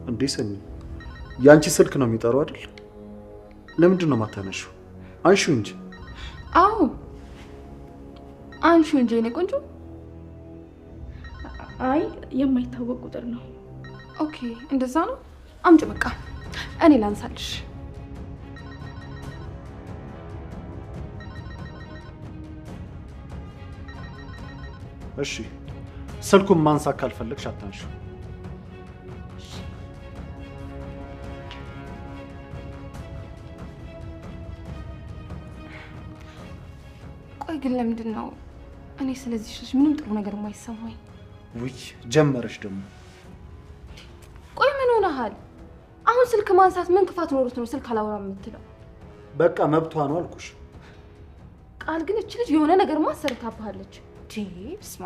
እንዴ ሰኒ ያንቺ ስልክ ነው የሚጠራው አይደል? ለምንድን ነው ማታነሺው? አንሺው እንጂ። አዎ አንሺው እንጂ እኔ ቆንጆ። አይ የማይታወቅ ቁጥር ነው። ኦኬ እንደዛ ነው። አምጪ በቃ እኔ ላንሳልሽ። እሺ ስልኩን ማንሳት ካልፈለግሽ አታንሺው። ቆይ ግን ለምንድን ነው እኔ ስለዚህ ልጅ ምንም ጥሩ ነገር የማይሰማኝ? ውይ ጀመረሽ ደግሞ። ቆይ ምን ሆነሃል? አሁን ስልክ ማንሳት ምን ክፋት ኖሮት ነው ስልክ አላወራም የምትለው? በቃ መብቷ ነው አልኩሽ። ቃል ግን እቺ ልጅ የሆነ ነገር ማሰርታብሃለች። ስማ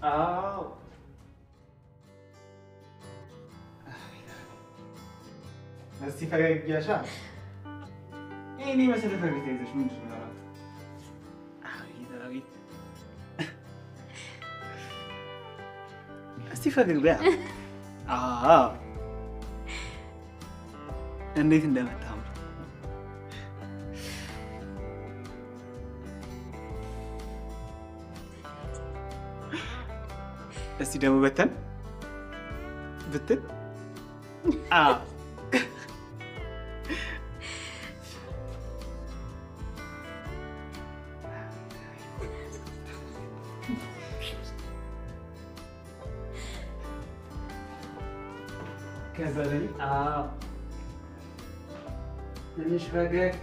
አዎ እስቲ ፈገግያሻ እኔ መሰለህ ፈገግታ ይዘሽ ምንድን ነው? አቤት እስቲ ፈገግ በያ። አዎ እንዴት እንደመጣሁ እስቲ ደግሞ በተን ብትን ከዛ ላይ ትንሽ ፈገግ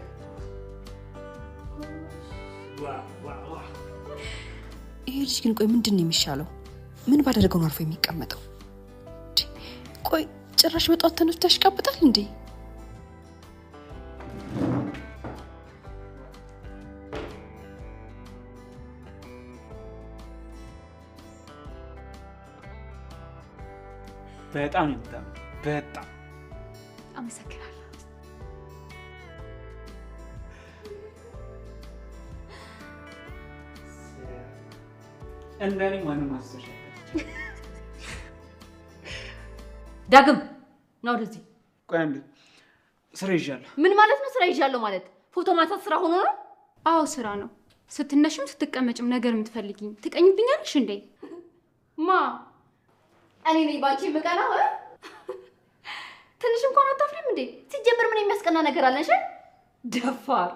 ይሄ ልጅ ግን ቆይ ምንድን ነው የሚሻለው? ምን ባደረገው ነው አርፎ የሚቀመጠው? ቆይ ጭራሽ በጧት ተነስቶ ያሽቃብጣል እንዴ? በጣም ይጣም በጣም አመሰግናለሁ። እንደኔ ማንም አስተሻለ ዳግም ነው ወደዚህ። ቆይ አንዴ ስራ ይዣለሁ። ምን ማለት ነው ስራ ይዣለሁ ማለት? ፎቶ ማንሳት ስራ ሆኖ ነው? አዎ ስራ ነው። ስትነሽም ስትቀመጭም ነገር የምትፈልጊኝ ትቀኝብኛለሽ እንዴ? ማ እኔ ነኝ ባንቺ የምቀናው? ትንሽ እንኳን አታፍሪም እንዴ? ሲጀምር ምን የሚያስቀና ነገር አለሽ? ደፋር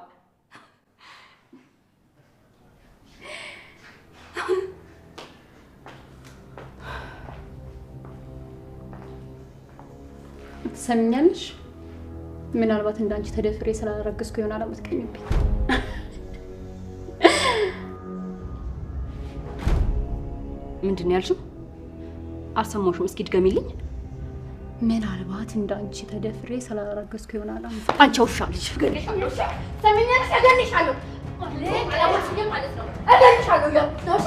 ትሰሚኛለሽ? ምናልባት እንዳንቺ ተደፍሬ ስላረገዝኩ ይሆናል አመትቀኝብኝ። ምንድን ያልሽው? አልሰማሁሽም። እስኪ ድገሚልኝ። ምናልባት እንዳንቺ ተደፍሬ ስላረገዝኩ ይሆናል አመትቀኝብኝ። አንቺ ውሻ ልጅ ገደልሻለሁ። ሰሚኛለሽ? ገደልሻለሁ ማለት ነው። እገድልሻለሁ ያው ነው።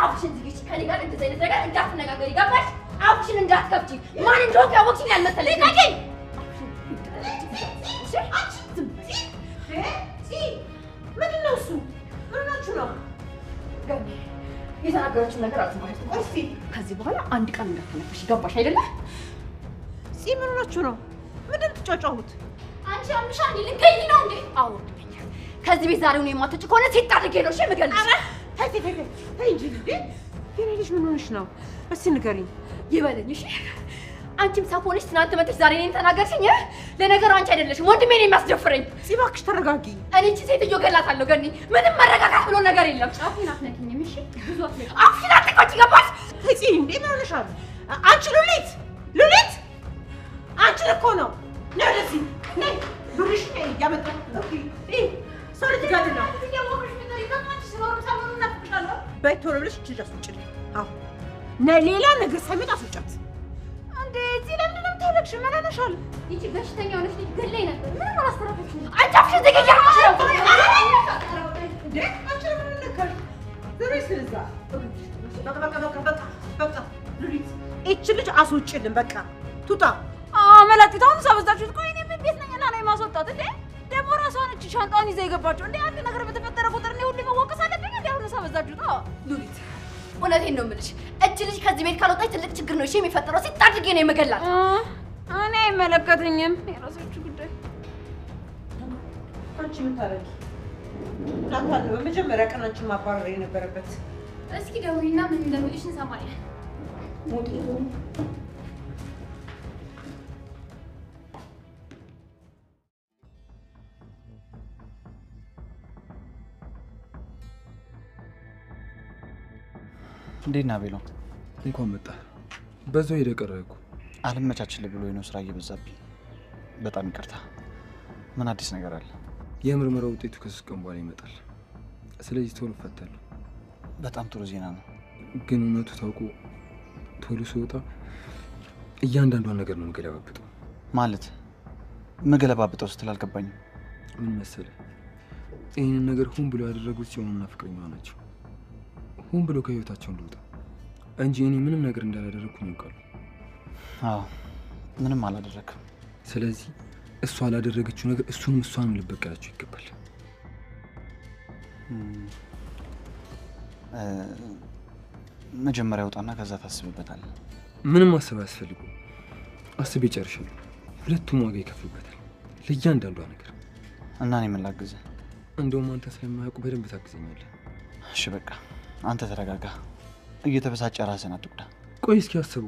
አፍሽን ዝጊች። ከኔ ጋር እንደዚህ አይነት ነገር እንዳትነጋገሪ ገባሽ? አፍሽን እንዳትከፍቺ። ማን እንደሆነ ያወቅሽኝ አልመሰለኝ። ልቀቂኝ። ምንድን ነው እሱ? ምን ሆናችሁ ነው? የተናገረችው ነገር አልሰማሽም? እስኪ ከዚህ በኋላ አንድ ቀን እንዳትነፈሽ ገባሽ አይደለ? ምን ሆናችሁ ነው? ምንድን ነው የምትጫጫሁት? አንቺ አምሻ ልትገኝ ነው እንዴ? አዎ ከዚህ ቤት ዛሬውን የማትወጪ ከሆነ ሴት አድርጌ ነው እሺ የምገልሽ። ተይ እንጂ የኔ ልጅ ምን ሆነሽ ነው? እስኪ ንገሪኝ። ይበለኝ እሺ። አንቺም ሰው ሆነሽ ትናንት መጥተሽ ዛሬ እኔን ተናገርሽኝ። ለነገሩ አንቺ አይደለሽም ወንድሜ ነው የሚያስደፍረኝ። እባክሽ ተረጋጊ። እኔ እቺ ሴትዮ ገላታለሁ። ገኒ ምንም መረጋጋት ብሎ ነገር የለም። አፍሽን አትነኪኝም እሺ? ብዙ አትነኪኝ። አፍሽን አትነካች ገባሽ? እሺ እንዴ ምን ሆነሻል? አንቺ ሉሊት አንቺ እኮ ነው። ነይ ወደዚህ ነይ። ብርሽ ነይ ያመጣው ሰው ልጅ ጋር ነው በይ ቶሎ ብለሽ እጅ አስወጪልኝ። አዎ ነይ ሌላ ነገር ሳይመጣ አስወጫት። እንዴ እዚህ ለምን ነው የምታለቅሽ? ምን ሆነሻል? ይቺ በሽተኛ ሆነሽ ልጅ ገለኝ ነበር። ምንም አላስተረፈችም። አንቺ አፍሽን ዘግይተሽ እንዴ አንቺ ለምን ነካሽ? ዘሬ ስለዛ በቃ ሉሊት እቺ ልጅ አስወጪልን በቃ ቱጣ መላጢታውን ሳበዛችሁት። ቆይ እኔ ምን ቤት ነኝና ነው የማስወጣት እንዴ? ደግሞ ራሷን እቺ ሻንጣውን ይዛ የገባችው እንዴ? አንድ ነገር በተፈጠረ ቁጥር ነው ሁሉ መወቀስ አለበት እውነቴን ነው የምልሽ። እጅ ልጅ ከዚህ ቤት ካልወጣች ትልቅ ችግር ነው እሺ የሚፈጠረው። ሲታድርጌ ነው የምገላት። እኔ አይመለከተኝም። የራሳችሁ ጉዳይ። አንቺ ምን ታረጊ? ናታን በመጀመሪያ ቀናችን ማባረር የነበረበት። እስኪ ደውይና ምን እንደምልሽ እንሰማለን። እንዴት ነህ ቤሎ? እንኳን መጣ። በዛው ሄደ ቀረኩ። አልመቻችልህ ብሎ ነው ስራ እየበዛብኝ። በጣም ይቅርታ። ምን አዲስ ነገር አለ? የምርመራ ውጤቱ ከ3 ቀን በኋላ ይመጣል። ስለዚህ ቶሎ እፈታለሁ። በጣም ጥሩ ዜና ነው። ግን እውነቱ ታውቆ ቶሎ ሲወጣ እያንዳንዷን ነገር ነው የምገለባብጠው። ማለት የምገለባብጠው ስትል አልገባኝም። ምን መሰለህ፣ ይህንን ነገር ሁን ብሎ ያደረጉት ሲሆኑና ፍቅረኛዋ ናቸው። ሁን ብሎ ከህይወታቸው እንደወጣ እንጂ እኔ ምንም ነገር እንዳላደረግኩኝ ያውቃሉ። አዎ ምንም አላደረግም። ስለዚህ እሷ አላደረገችው ነገር እሱንም እሷንም ልበቀላቸው ይገባል። መጀመሪያ ውጣና ከዛ ታስብበታለህ። ምንም ማሰብ አያስፈልጉም። አስቤ ጨርሻለሁ። ሁለቱም ዋጋ ይከፍሉበታል ለእያንዳንዷ ነገር። እና እኔ ምን ላግዝህ? እንደውም አንተ ስለማያውቁ በደንብ ታግዘኛለህ። እሺ በቃ አንተ ተረጋጋ። እየተበሳጨ ራስህን አትጉዳ። ቆይ እስኪ አስቡ።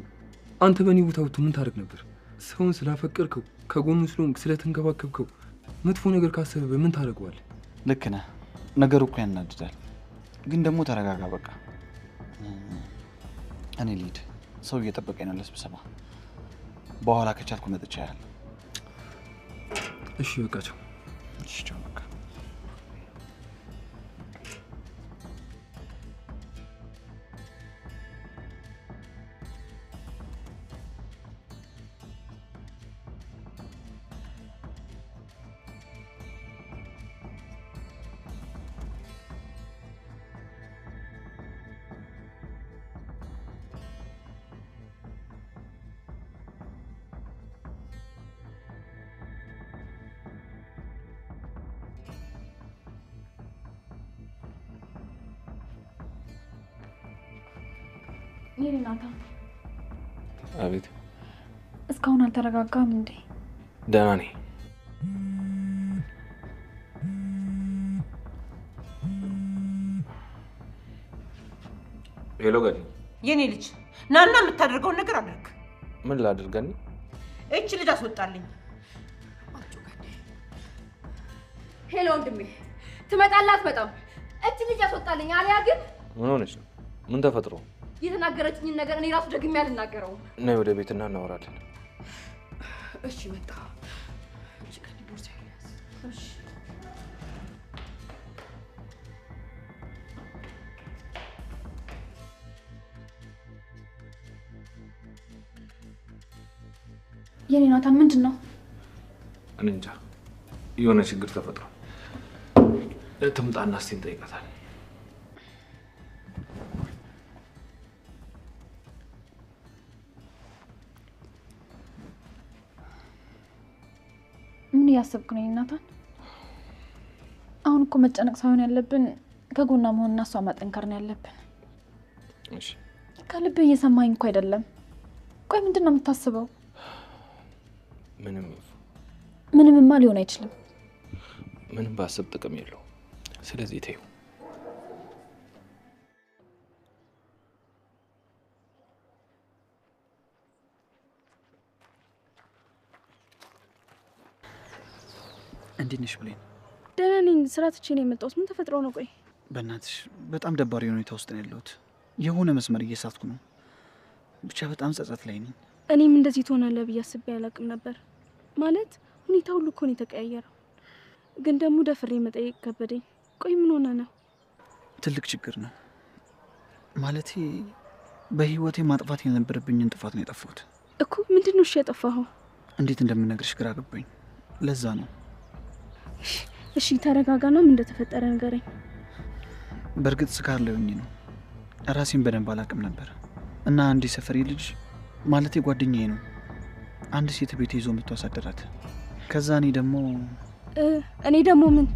አንተ በእኔ ቦታ ብትሆን ምን ታደርግ ነበር? ሰውን ስላፈቀርከው ከጎኑ ስለሆንክ ስለተንከባከብከው መጥፎ ነገር ካሰበብህ ምን ታደርገዋለህ? ልክ ነህ። ነገሩ እኮ ያናድዳል። ግን ደግሞ ተረጋጋ በቃ። እኔ ልሂድ፣ ሰው እየጠበቀኝ ነው ለስብሰባ። በኋላ ከቻልኩ መጥቼ አያለሁ። እሺ በቃ ቻው። እሺ ቻው በቃ። ናታን። አቤት። እስካሁን አልተረጋጋም እንዴ? ደህና ነኝ። ሄሎ ገኒ። የኔ ልጅ ናና የምታደርገውን ነገር አድርግ። ምን ላድርግ ገኒ? እቺ ልጅ አስወጣልኝ። ሄሎ ወንድሜ፣ ትመጣለህ አትመጣም? እቺ ልጅ አስወጣልኝ። አሊያ ግን ምን ሆነሽ ነው? ምን ተፈጥሮ? የተናገረችኝን ነገር እኔ ራሱ ደግሜ አልናገረውም። ነይ ወደ ቤትና እናወራለን። እሺ መጣ። እሺ ከዲ ቦርሳ ያዝ። እሺ የኔ ናታን ምንድን ነው? እኔ እንጃ፣ የሆነ ችግር ተፈጥሮ ትምጣና እስቲ እንጠይቃታለን። ምን እያሰብክ ነው ናታን? አሁን እኮ መጨነቅ ሳይሆን ያለብን ከጎና መሆንና እሷ ማጠንከር ነው ያለብን። እሺ ከልብ እየሰማኝ እኮ አይደለም። ቆይ ምንድን ነው የምታስበው? ምንምማ ሊሆን አይችልም። ምንም ባሰብ ጥቅም የለው። ስለዚህ ተይው። እንዴት ነሽ ብሌን? ደህና ነኝ። ስራ ትቼ ነው የመጣሁት። ምን ተፈጥሮ ነው? ቆይ በእናትሽ በጣም ደባሪ ሁኔታ ውስጥ ነው ያለሁት። የሆነ መስመር እየሳትኩ ነው። ብቻ በጣም ጸጸት ላይ ነኝ። እኔም እንደዚህ ትሆናለህ ብዬ አስቤ አላውቅም ነበር። ማለት ሁኔታ ሁሉ እኮ ነው የተቀያየረው። ግን ደግሞ ደፍሬ መጠየቅ ከበደኝ። ቆይ ምን ሆነ ነው? ትልቅ ችግር ነው። ማለቴ በህይወቴ ማጥፋት የነበረብኝን ጥፋት ነው ያጠፋሁት እኮ። ምንድን ነው እሺ ያጠፋኸው? እንዴት እንደምነግርሽ ግራ ገባኝ። ለዛ ነው። እሺ ተረጋጋና ምን እንደተፈጠረ ንገረኝ። በእርግጥ ስካር ላይ ሆኜ ነው። ራሴን በደንብ አላውቅም ነበር እና አንድ ሰፈሬ ልጅ ማለቴ ጓደኛዬ ነው አንድ ሴት ቤት ይዞ መጥቶ አሳደራት። ከዛ እኔ ደግሞ ምን?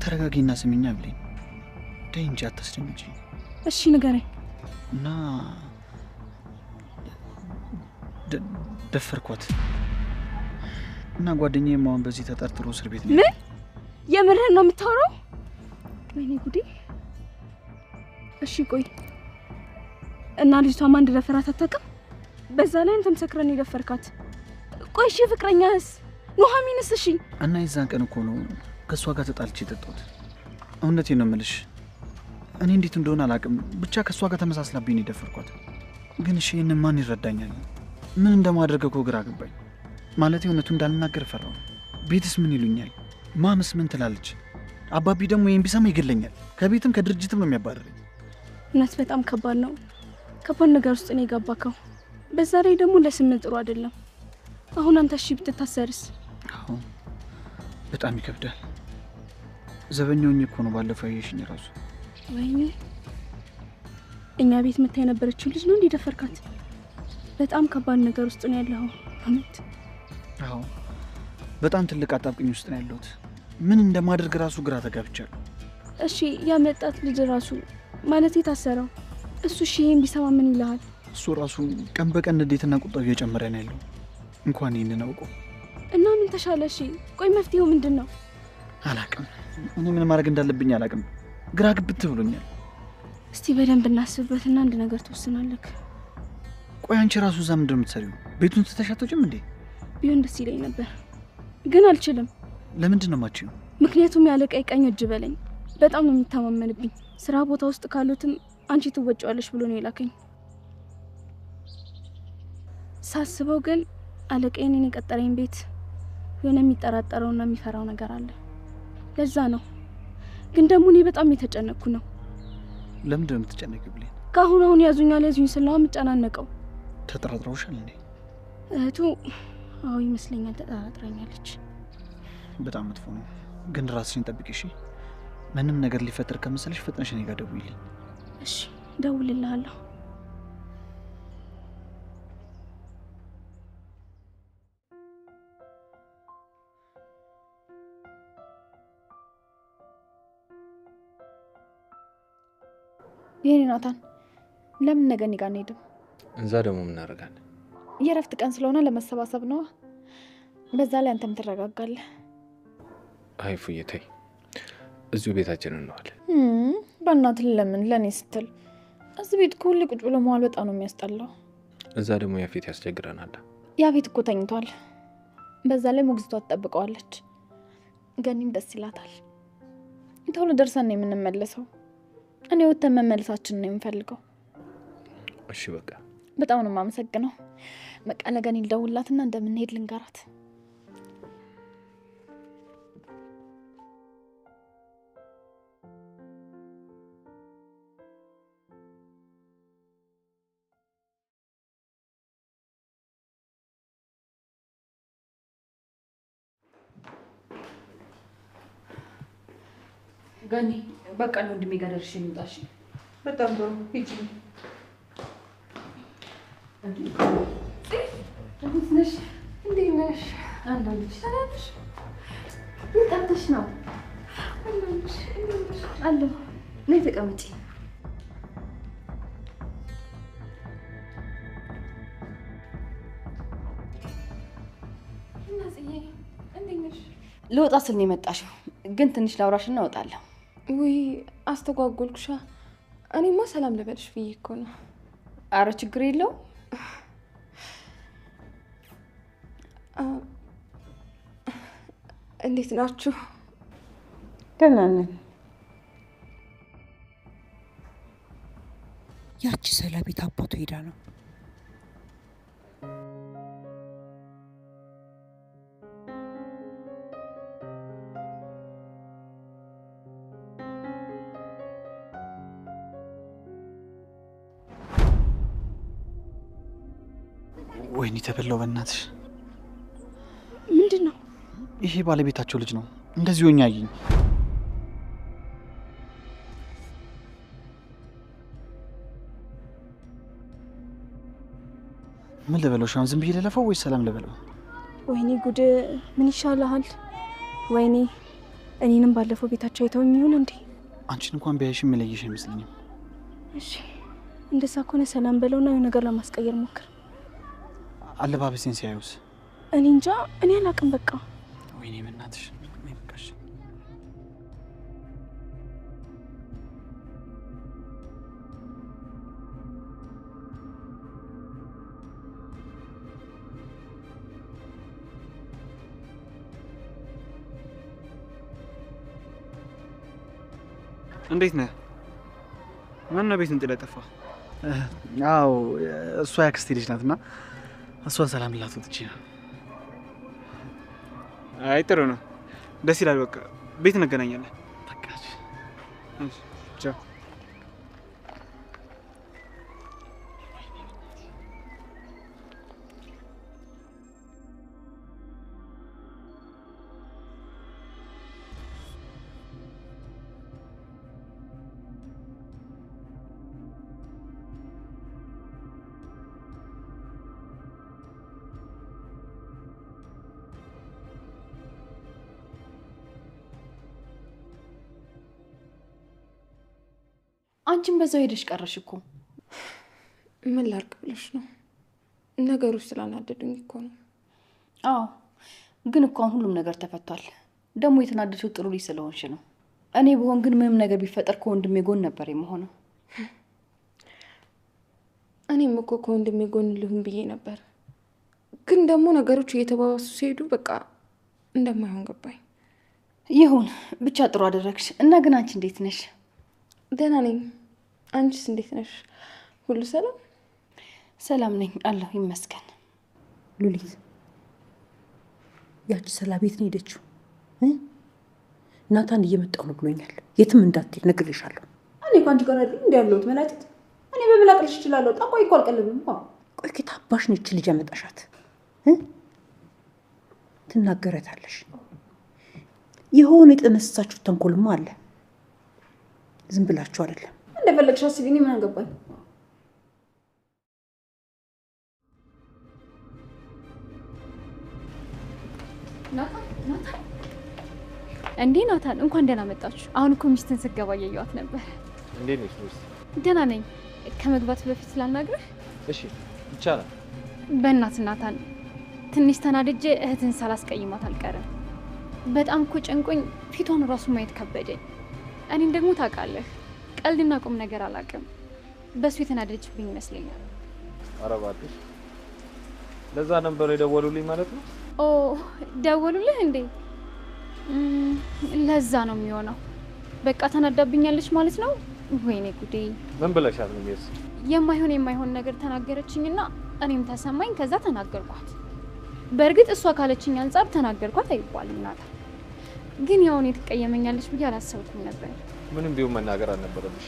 ተረጋጊና ስሚኛ ብለኝ። ደይ እንጂ አታስደንግጪ። እሺ ንገረኝ። እና ደፈርኳት እና ጓደኛዬም አሁን በዚህ ተጠርጥሮ እስር ቤት ነው። ምን? የምርህን ነው የምታወራው? ወይኔ ጉዴ! እሺ ቆይ እና ልጅቷ ማን እንደደፈራት አታውቅም? በዛ ላይ አንተም ሰክረን የደፈርካት። ቆይ እሺ ፍቅረኛስ ኑሐሚንስ? እሺ እና የዛን ቀን እኮ ነው ከእሷ ጋር ተጣልቼ የጠጣሁት። እውነቴን ነው የምልሽ። እኔ እንዴት እንደሆነ አላውቅም፣ ብቻ ከእሷ ጋር ተመሳስላብኝ ነው የደፈርኳት። ግን እሺ ይህንን ማን ይረዳኛል? ምን እንደማደርገው እኮ ግራ ገባኝ። ማለት እውነቱ እንዳልናገር ፈራሁ። ቤትስ ምን ይሉኛል? ማምስ ምን ትላለች? አባቢ ደግሞ ይህን ቢሰማ ይገለኛል። ከቤትም ከድርጅትም ነው የሚያባረረኝ። እውነት በጣም ከባድ ነው። ከባድ ነገር ውስጥ ነው የገባከው። በዛ ላይ ደግሞ ለስም ጥሩ አይደለም። አሁን አንተ እሺ ብትታሰርስ? አዎ በጣም ይከብዳል። ዘበኛውኝ እኮ ነው ባለፈው ያየሽኝ ራሱ። ወይኔ እኛ ቤት መታ የነበረችው ልጅ ነው እንዲደፈርካት? በጣም ከባድ ነገር ውስጥ ነው ያለው። አመት አዎ በጣም ትልቅ አጣብቅኝ ውስጥ ነው ያለሁት። ምን እንደማደርግ ራሱ ግራ ተጋብቻለሁ። እሺ ያመጣት ልጅ ራሱ ማለት የታሰረው እሱ እሺ ይሄን ቢሰማ ምን ይልሃል? እሱ ራሱ ቀን በቀን ንዴትና ቁጣው እየጨመረ ነው ያለው። እንኳን ይሄንን አውቀው እና ምን ተሻለ? እሺ ቆይ መፍትሄው ምንድን ነው? አላውቅም። እኔ ምን ማድረግ እንዳለብኝ አላውቅም። ግራ ግብት ብሎኛል። እስቲ በደንብ እናስብበትና አንድ ነገር ትወስናለህ። ቆይ አንቺ ራሱ እዛ ምንድን ነው የምትሰሪው? ቤቱን ትተሻቶጭም እንዴ? ቢሆን ደስ ይለኝ ነበር ግን አልችልም። ለምንድን ነው የማትችይው? ምክንያቱም ያለቀኝ ቀኝ እጅ በለኝ። በጣም ነው የሚታማመንብኝ። ስራ ቦታ ውስጥ ካሉትም አንቺ ትወጪዋለሽ ብሎ ነው የላከኝ። ሳስበው ግን አለቀኝ እኔን የቀጠረኝ ቤት የሆነ የሚጠራጠረውና የሚፈራው ነገር አለ። ለዛ ነው። ግን ደግሞ እኔ በጣም የተጨነቅኩ ነው። ለምንድን ነው የምትጨነቂው ብሌን? ከአሁን ያዙኛል ስለዋ የምጨናነቀው። ተጠራጥረውሻል እንዴ? እህቱ አዎ ይመስለኛል ተጠራጥራኛለች። በጣም መጥፎ ነው። ግን ራስሽን ጠብቂ እሺ። ምንም ነገር ሊፈጠር ከመሰለሽ ፈጥነሽ እኔ ጋር ደውይልኝ። እሺ ደውልልሃለሁ። የኔ ናታን ለምን ነገ እኔ ጋር አንሄድም? እዛ ደግሞ ምን እናደርጋለን? የእረፍት ቀን ስለሆነ ለመሰባሰብ ነው። በዛ ላይ አንተም ትረጋጋለህ። አይ ፉዬ ተይ፣ እዚሁ ቤታችን እንዋለን። በእናትህ ለምን? ለእኔ ስትል እዚህ ቤት እኮ ሁሌ ቁጭ ብሎ መዋል በጣም ነው የሚያስጠላው። እዛ ደግሞ ያፌት ያስቸግረናል። ያፌት እኮ ተኝቷል። በዛ ላይ ሞግዚቷ ትጠብቀዋለች። ገኒም ደስ ይላታል። ቶሎ ደርሰን ነው የምንመለሰው። እኔ ወተን መመለሳችን ነው የምፈልገው። እሺ በቃ በጣም ነው የማመሰግነው። በቃ ለገኒ ልደውልላትና እንደምንሄድ ልንገራት። ገኒ በቃ ነው ወንድሜ ጋር ደርሼ ልምጣሽ። በጣም ጥሩ ሂጂ። እንዴት ነሽ? እንዴት ነሽ? አለሁልሽ። ሰላምሽ? ጠጥተሽ ነው? አለሁልሽ። እንዴት ነሽ? አለሁ። ነይ ተቀመጪ። እናጽዬ እንዴት ነሽ? ልወጣ ስል ነው የመጣሽው፣ ግን ትንሽ ላውራሽና እወጣለሁ። ውይ አስተጓጎልኩሻ። እኔማ ሰላም ልበልሽ ብዬ እኮ ነው። አረ ችግር የለውም። እንዴት ናችሁ? ደህና ነን። ያቺ ሰላቢት አባቱ ሄዳ ነው። ወይኔ ተበላው በእናትሽ። ምንድን ነው? ይሄ ባለቤታቸው ልጅ ነው። እንደዚህ ሆኛ አየኝ። ምን ልበለው? ሻን ዝም ብዬ ልለፈው ወይስ ሰላም ልበለው? ወይኔ ጉድ! ምን ይሻልሃል? ወይኔ እኔንም ባለፈው ቤታቸው አይተውኝ ይሁን እንዴ? አንቺን እንኳን ቢያይሽ የሚለይሽ አይመስለኝም። እሺ እንደዛ ከሆነ ሰላም በለውና የሆነ ነገር ለማስቀየር ሞክር። አለባበሴን ሲያዩስ? እኔ እንጃ፣ እኔ አላውቅም። በቃ ወይኔ በእናትሽ በቃሽ። እንዴት ነህ? ማነው ቤት እንጥለ ጠፋ? አዎ እሷ ያክስቴ ልጅ ናትና እሷን ሰላም ልላት ወጥቼ ነው። አይ ጥሩ ነው፣ ደስ ይላል። በቃ ቤት እንገናኛለን። በቃ እሺ፣ ቻው። አንቺም በዛው ሄደሽ ቀረሽ እኮ። ምን ላድርግ ብለሽ ነው? ነገሩ ስላናደዱኝ እኮ ነው። አዎ ግን እኮ አሁን ሁሉም ነገር ተፈቷል። ደግሞ የተናደድሽው ጥሩ ልጅ ስለሆንሽ ነው። እኔ ብሆን ግን ምንም ነገር ቢፈጠር ከወንድሜ ጎን ነበር የምሆነው። እኔም እኮ ከወንድሜ ጎን ልሁን ብዬ ነበር፣ ግን ደግሞ ነገሮች እየተባባሱ ሲሄዱ በቃ እንደማይሆን ገባኝ። ይሁን ብቻ ጥሩ አደረግሽ። እና ግን አንቺ እንዴት ነሽ? ደህና ነኝ። አንቺስ እንዴት ነሽ? ሁሉ ሰላም? ሰላም ነኝ አለሁ ይመስገን። ሉሊት ያቺ ሰላም ቤት ነው ሄደችው? ናታን እየመጣው ነው ብሎኛል። የትም እንዳትሄድ ነግሬሻለሁ። እኔ እኮ አንቺ ጋር አይደል እንዴ ያለሁት? መላእክት እኔ በመላቅልሽ እችላለሁ። ጠቋይ እኮ አልቀልብም። ቆይ ከታባሽ ነች ልጅ ያመጣሻት? ትናገረታለሽ። የሆነ የጠነሰሳችሁት ተንኮልማ አለ። ዝም ብላችሁ አይደለም። እንደፈለግሽ አስቢ፣ እኔ ምን አገባኝ? ናታን እንዴ! ናታን እንኳን ደህና መጣችሁ። አሁን እኮ ሚስትን ስገባ እያየኋት ነበር። እንዴት ነሽ ሚስት? ደህና ነኝ። ከመግባት በፊት ስላናግርህ? እሺ ይቻላል። በእናትህ ናታን፣ ትንሽ ተናድጄ እህትን ሳላስቀይማት አልቀርም። በጣም እኮ ጨንቆኝ ፊቷን ራሱ ማየት ከበደኝ። እኔን ደግሞ ታውቃለህ፣ ቀልድና ቁም ነገር አላውቅም። በሱ የተናደደችብኝ ይመስለኛል። ኧረ እባክሽ፣ ለዛ ነበር የደወሉልኝ ማለት ነው? ኦ ደወሉልህ እንዴ? ለዛ ነው የሚሆነው። በቃ ተናዳብኛለች ማለት ነው። ወይኔ ጉዴ! ምን ብለሻት ነው? ሚስ የማይሆን ነገር ተናገረችኝና እኔም ተሰማኝ። ከዛ ተናገርኳት። በእርግጥ እሷ ካለችኝ አንጻር ተናገርኳት አይባልም ናታ። ግን ያው እኔ ትቀየመኛለች ብዬ አላሰብኩም ነበር። ምንም ቢሆን መናገር አልነበረብሽ።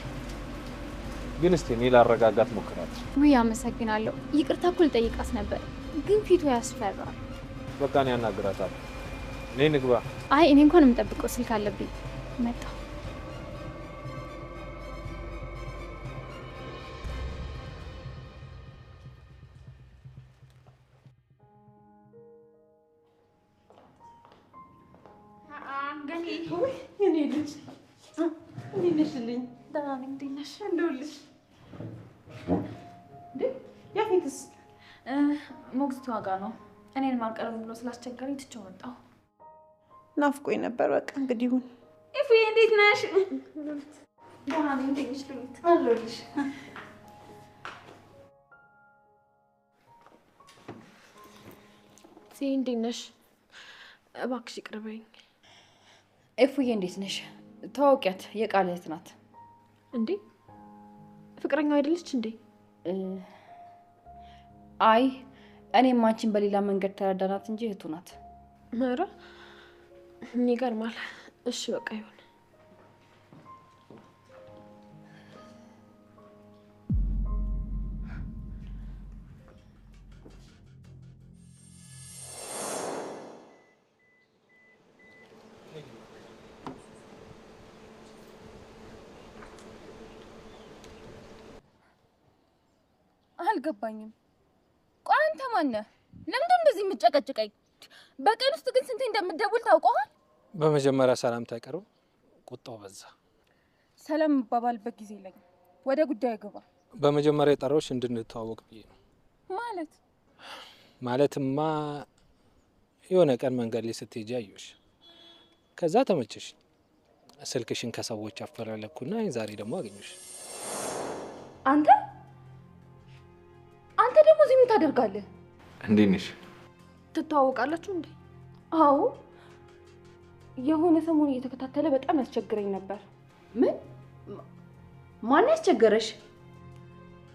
ግን እስቲ እኔ ላረጋጋት ሞክራለሁ። ውይ አመሰግናለሁ። ይቅርታ እኮ ልጠይቃት ነበር፣ ግን ፊቱ ያስፈራል። በቃ እኔ አናግራታለሁ። እኔ ንግባ። አይ እኔ እንኳን የምጠብቀው ስልክ አለብኝ። መጣሁ። እኔ ልጅ እንዴት ነሽልኝ? ደህና ነኝ። እንዴት ነሽ? እንደውልሽ እንዴ ያፌትስ? ሞግዚቷ ጋር ነው። እኔን ማልቀርም ብሎ ስላስቸገረኝ ትቼው መጣሁ። ናፍቆኝ ነበር። በቃ እንግዲህ ይሁን። ኢፉዬ እንዴት ነሽ? ደህና ነኝ። እንዴት ነሽ ሉሊት? አለሁልሽ። እንዴት ነሽ? እባክሽ ይቅርበኝ። ኤፉዬ እንዴት ነሽ? ተዋውቂያት፣ የቃል እህት ናት። እንዴ ፍቅረኛው አይደለች እንዴ? አይ እኔም አንቺን በሌላ መንገድ ተረዳናት እንጂ እህቱ ናት። ኧረ ይገርማል። እሺ በቃ ይሁን። አልገባኝም። ቆይ አንተ ማነህ? ለምንድን እንደዚህ የምትጨቀጭቀኝ? በቀን ውስጥ ግን ስንቴ እንደምትደውል ታውቀዋል? በመጀመሪያ ሰላምታ አይቀርም፣ ቁጣው በዛ። ሰላም የምባባልበት ጊዜ የለኝም። ወደ ጉዳዩ ግባ። በመጀመሪያ የጠራሁሽ እንድንተዋወቅ ብዬ ነው። ማለትማ የሆነ ቀን መንገድ ላይ ስትሄጂ አየሁሽ። ከዛ ተመቸሽ። ስልክሽን ከሰዎች አፈላለኩና ዛሬ ደግሞ አገኘሽ። አንተ ደግሞ እዚህ ምን ታደርጋለህ? እንዴት ነሽ? ትተዋወቃላችሁ እንዴ? አዎ። የሆነ ሰሞን እየተከታተለ በጣም ያስቸግረኝ ነበር። ምን? ማን ያስቸገረሽ?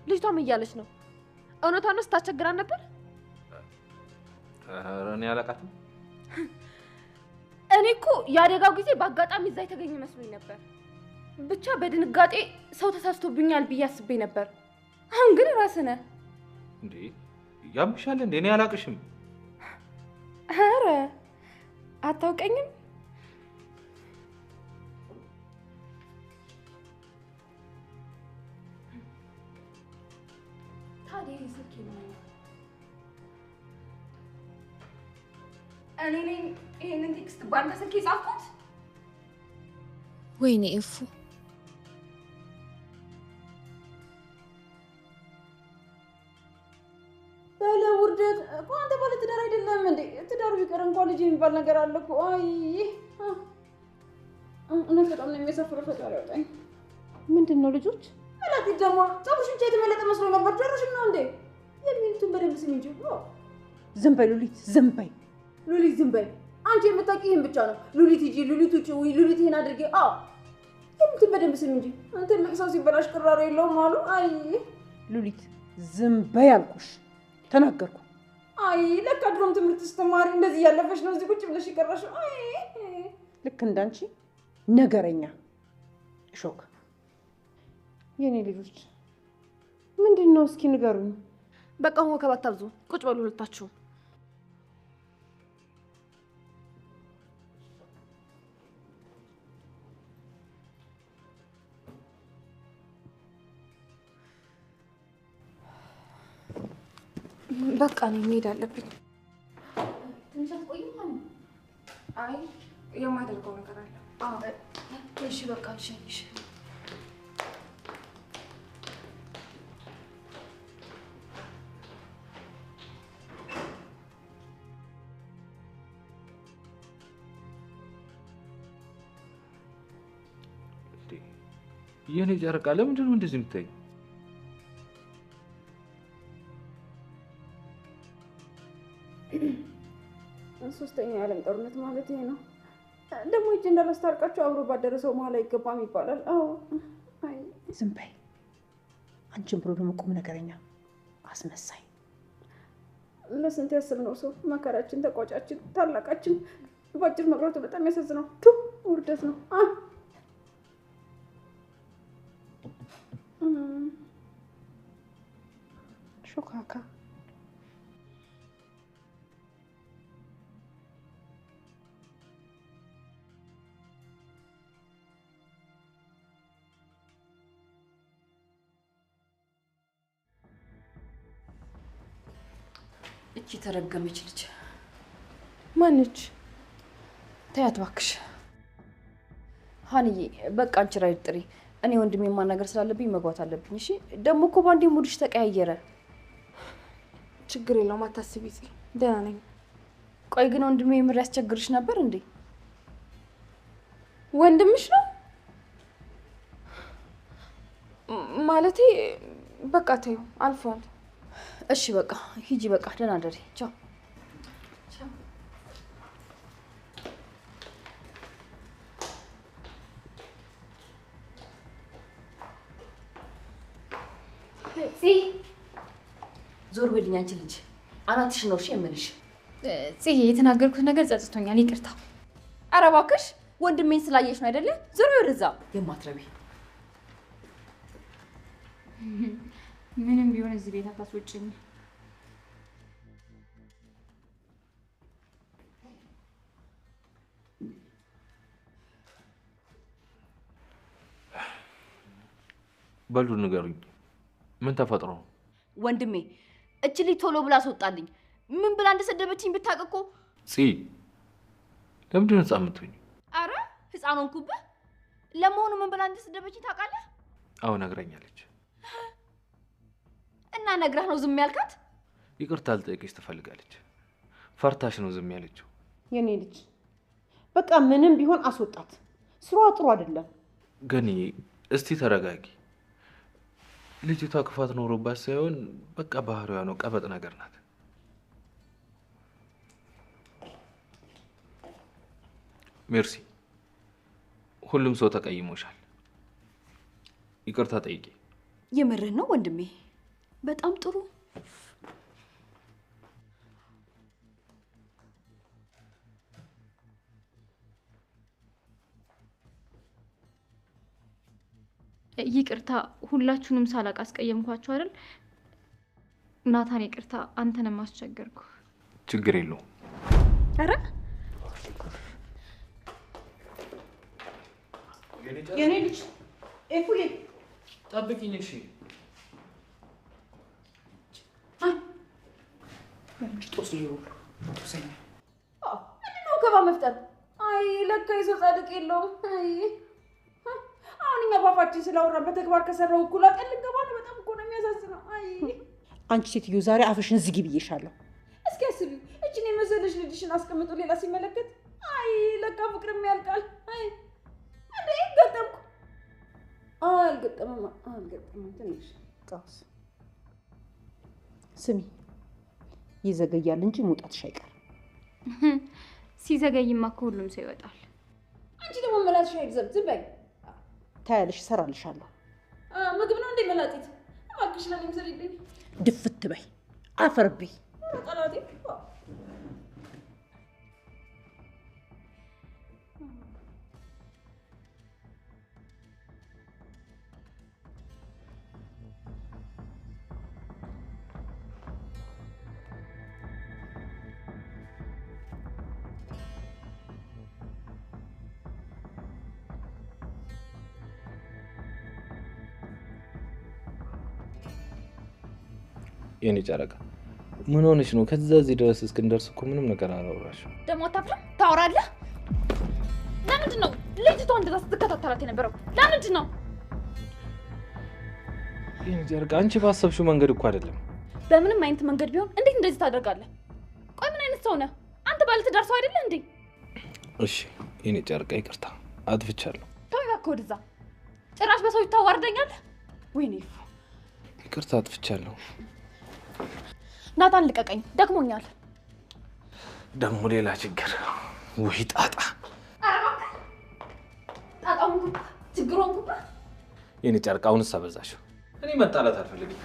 ልጅቷም እያለች ነው። እውነቷን ነው ስታስቸግራን ነበር? እኔ አላውቃትም። እኔ እኮ የአደጋው ጊዜ በአጋጣሚ እዛ የተገኘ መስሎኝ ነበር። ብቻ በድንጋጤ ሰው ተሳስቶብኛል ብዬ አስቤ ነበር። አሁን ግን ራስህ ነህ። እንዴ ያምሻል እንዴ? እኔ አላውቅሽም። ኧረ አታውቀኝም? ታዲያ ስልኬ ነው። እኔ ነኝ ይሄንን ቴክስት ባንተ ስልክ የጻፍኩት? ወይኔ እፉ፣ ባለ ውርደት እኮ አንተ ባለ ትዳር አይደለም እንዴ? ትዳሩ ቢቀር እንኳን ልጅ የሚባል ነገር አለ እኮ። አይ እውነት በጣም ነው የሚያሳፍረው። ፈጣሪ ያውጣኝ። ምንድን ነው ልጆች? እላቲ ደግሞ ፀጉርሽ ብቻ የተመለጠ መስሎ ነበር። ጨርሽና እንዴ? የሚሉትን በደንብ ስሚ እንጂ። ዝም በይ ሉሊት፣ ዝም በይ ሉሊት፣ ዝም በይ። አንቺ የምታውቂ ይሄን ብቻ ነው። ሉሊት ሂጂ፣ ሉሊት ውጪ፣ ወይ ሉሊት ይሄን አድርጌ። የሚሉትን በደንብ ስሚ እንጂ። አንተ ለቅሳው ሲበላሽ ቅራሬ የለውም አሉ። አይ ሉሊት፣ ዝም በይ አልኩሽ። ተናገርኩ። አይ ለካ ድሮም ትምህርት ስትማሪ እንደዚህ ያለፈሽ ነው እዚህ ቁጭ ብለሽ ይቀራሽው። አይ ልክ እንዳንቺ ነገረኛ ሾክ። የኔ ልጆች ምንድን ነው እስኪ ንገሩኝ። በቃ ሆኖ ከባታብዙ ቁጭ በሉ ሁለታችሁ። በቃ ነው መሄድ አለብኝ። ትንሽ አትቆይም ማለት? አይ የማደርገው ነገር አለ። እሺ በቃ ልሸኝሽ። የኔ ጨረቃ ለምንድን ነው እንደዚህ የምታይ? ሶስተኛው የዓለም ጦርነት ማለት ይሄ ነው። ደግሞ እጅ እንዳላስታርቃቸው አብሮ ባደረሰው መሀል አይገባም ይባላል። አዎ አይ ዝም በይ። አንቺን ብሎ ደግሞ ቁም ነገረኛ አስመሳይ። ለስንት ያስብነው ሰው መከራችን፣ ተቋጫችን፣ ታላቃችን ባጭር መቅረቱ በጣም ያሳዝነው። ቱ ውርደት ነው። ሾካካ እቺ ተረገመች ልጅ ማነች? ተያት እባክሽ ሀንዬ። በቃ አንቺ ራይድ ጥሪ። እኔ ወንድሜ ማናገር ስላለብኝ መግባት አለብኝ። እሺ ደግሞ እኮ ባንዴ ሙድሽ ተቀያየረ። ችግር የለውም አታስቢ፣ ደህና ነኝ። ቆይ ግን ወንድሜ የምር ያስቸግርሽ ነበር እንዴ? ወንድምሽ ነው ማለቴ? በቃ ተይው አልፏል። እሺ በቃ ሂጂ፣ በቃ ደህና ደሪ። ቻው። ዞር በልኝ አንቺ ልጅ፣ አናትሽ ነው እሺ የምልሽ። ጽዬ የተናገርኩት ነገር ጸጽቶኛል፣ ይቅርታ። ኧረ እባክሽ ወንድሜን ስላየሽ ነው አይደለ? ዞር ወደዛ የማትረቢ። ምንም ቢሆን እዚህ ቤት አታስወጪኝ። በሉ ንገሩኝ፣ ምን ተፈጥሮ? ወንድሜ እች ልጅ ቶሎ ብላ አስወጣልኝ። ምን ብላ እንደሰደበችኝ ብታውቅ እኮ። ለምንድን ነው ህፃን የምትሆኝ? አረ ህፃን ሆንኩብህ። ለመሆኑ ምን ብላ እንደሰደበችኝ ታውቃለህ? አዎ ነግረኛለች። እና ነግራህ ነው ዝም ያልካት? ይቅርታ ልጠይቅሽ ትፈልጋለች። ፈርታሽ ነው ዝም ያለችው። የኔ ልጅ በቃ ምንም ቢሆን አስወጣት። ስሯ ጥሩ አይደለም። ገንዬ እስቲ ተረጋጊ። ልጅቷ ክፋት ኖሮባት ሳይሆን በቃ ባህሪዋ ነው፣ ቀበጥ ነገር ናት። ሜርሲ፣ ሁሉም ሰው ተቀይሞሻል። ይቅርታ ጠይቂ። የምርህ ነው ወንድሜ? በጣም ጥሩ። ይቅርታ፣ ሁላችሁንም ሳላቅ አስቀየምኳችሁ አይደል? ናታን ይቅርታ፣ አንተንም አስቸገርኩ። ችግር የለውም። አረ የኔ ልጅ ኤፉዬ ጠብቂኝ እሺ። ጦስ ይሁሉ ጦሰኛ ምንድነው ገባ መፍጠር? አይ ለካ የሰው ጻድቅ የለውም። አይ አሁን እኛ ባፋችን ስላወራን በተግባር ከሰራው እኩል አቀል ገባ ነው። በጣም እኮ ነው የሚያሳዝነው። አይ አንቺ ሴትዮ ዛሬ አፍሽን ዝጊ ብዬሻለሁ። እስኪ አስቢ፣ እችን የመሰለሽ ልጅሽን አስቀምጦ ሌላ ሲመለከት፣ አይ ለካ ፍቅርም ያልቃል። አይ እንዴ ገጠምኩ። አልገጠመም ትንሽ ቃስ ስሚ፣ ይዘገያል እንጂ መውጣትሽ አይቀርም። ሲዘገይማ እኮ ሁሉም ሰው ይወጣል። አንቺ ደግሞ መላጥሽ አይደለም። ዝም በይ። ታያለሽ፣ እሰራልሻለሁ። ምግብ ነው እንዴ መላጢት? እባክሽ ለኔም ስሪልኝ። ድፍት በይ፣ አፈርብኝ። ጠላቴ የኔ ጨረቃ ምን ሆነሽ ነው? ከዛ እዚህ ድረስ እስክንደርስ እኮ ምንም ነገር አላወራሽም። ደግሞ አታፍርም? ታወራለህ። ለምንድን ነው ልጅቷ እንደዛ ስትከታተላት የነበረው? ለምንድን ነው? የኔ ጨረቃ አንቺ ባሰብሽው መንገድ እኮ አይደለም። በምንም አይነት መንገድ ቢሆን እንዴት እንደዚህ ታደርጋለህ? ቆይ ምን አይነት ሰው ነህ አንተ? ባለትዳር ሰው አይደለህ እንዴ? እሺ የኔ ጨረቃ ይቅርታ፣ አጥፍቻለሁ። ተው እባክህ ወደዛ። ጭራሽ በሰው ታዋርደኛለህ። ወይኔ ይቅርታ፣ አጥፍቻለሁ። ናታን ልቀቀኝ፣ ደክሞኛል። ደግሞ ሌላ ችግር ወይ ጣጣ። ጣጣውን ችግሩን የኔ ጨርቅ አሁንስ አበዛሽው። እኔ መጣላት አልፈልግም።